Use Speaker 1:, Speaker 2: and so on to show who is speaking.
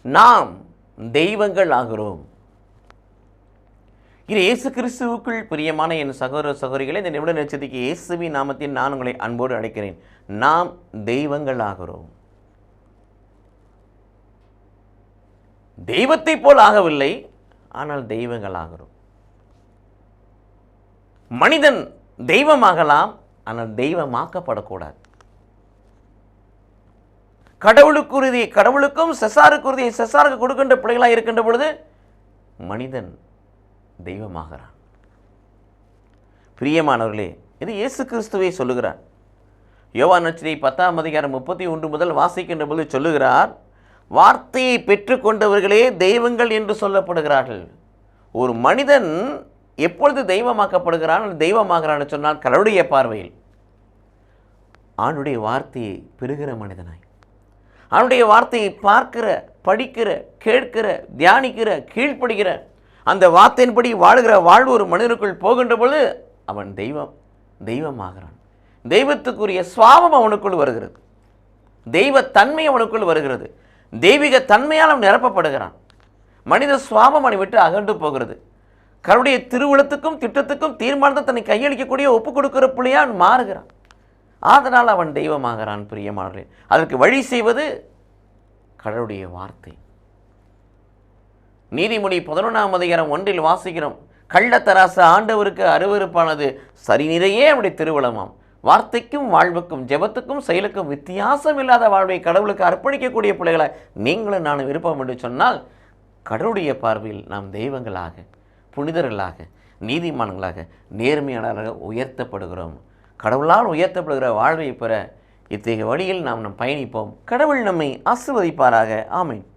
Speaker 1: நாம் தெய்வங்கள் ஆகிறோம். இது இயேசு கிறிஸ்துவுக்குள் பிரியமான என் சகோதர சகோதரிகளை, இந்த நிமிட நட்சத்திரக்கு இயேசுவின் நாமத்தில் நான் உங்களை அன்போடு அழைக்கிறேன். நாம் தெய்வங்கள் ஆகிறோம். தெய்வத்தை போல் ஆகவில்லை, ஆனால் தெய்வங்கள் ஆகிறோம். மனிதன் தெய்வமாகலாம், ஆனால் தெய்வமாக்கப்படக்கூடாது. கடவுளுக்குரிய கடவுளுக்கும் செசாருக்குரிய செசாருக்கு கொடுக்கின்ற பிள்ளைகளாக இருக்கின்ற பொழுது மனிதன் தெய்வமாகிறான். பிரியமானவர்களே, இது இயேசு கிறிஸ்துவை சொல்லுகிறார். யோவான் நற்செய்தி 10:31 முதல் வாசிக்கின்ற போது சொல்லுகிறார், வார்த்தையை பெற்றுக்கொண்டவர்களே தெய்வங்கள் என்று சொல்லப்படுகிறார்கள். ஒரு மனிதன் எப்பொழுது தெய்வமாக்கப்படுகிறான், தெய்வமாகிறான்னு சொன்னால் கடவுளுடைய பார்வையில் ஆணுடைய வார்த்தையை பெறுகிற மனிதனாய், அவனுடைய வார்த்தையை பார்க்கிற, படிக்கிற, கேட்கிற, தியானிக்கிற, கீழ்ப்படுகிற, அந்த வார்த்தையின்படி வாழுகிற வாழ்வு ஒரு மனிதனுக்குள் போகின்ற பொழுது அவன் தெய்வமாகிறான். தெய்வத்துக்குரிய சுவாபம் அவனுக்குள் வருகிறது, தெய்வ தன்மை அவனுக்குள் வருகிறது, தெய்வீக தன்மையால் அவன் நிரப்பப்படுகிறான். மனித சுவாபம் அவனை விட்டு அகன்று போகிறது. கடவுளுடைய திருவுளத்துக்கும் திட்டத்துக்கும் தீர்மானத்தை தன்னை கையளிக்கக்கூடிய ஒப்புக் கொடுக்கிற பிள்ளையா அவன் மாறுகிறான். அதனால் அவன் தெய்வமாகிறான். பிரியமானவர்களே, அதற்கு வழி செய்வது கடவுளுடைய வார்த்தை. நீதிமொழி 11:1 வாசிக்கிறோம், கள்ளத்தராசு ஆண்டவருக்கு அருவருப்பானது, சரி நிறையே அவருடைய திருவுளமாம். வார்த்தைக்கும் வாழ்வுக்கும் ஜெபத்துக்கும் செயலுக்கும் வித்தியாசம் இல்லாத வாழ்வை கடவுளுக்கு அர்ப்பணிக்கக்கூடிய பிள்ளைகளை நீங்களும் நானும் விருப்பம் என்று சொன்னால், கடவுளுடைய பார்வையில் நாம் தெய்வங்களாக, புனிதர்களாக, நீதிமான்களாக, நேர்மையாளராக உயர்த்தப்படுகிறோம். கடவுளால் உயர்த்தப்படுகிற வாழ்வை பெற இத்தகைய வழியில் நாம் பயணிப்போம். கடவுள் நம்மை ஆசீர்வதிப்பாராக. ஆமென்.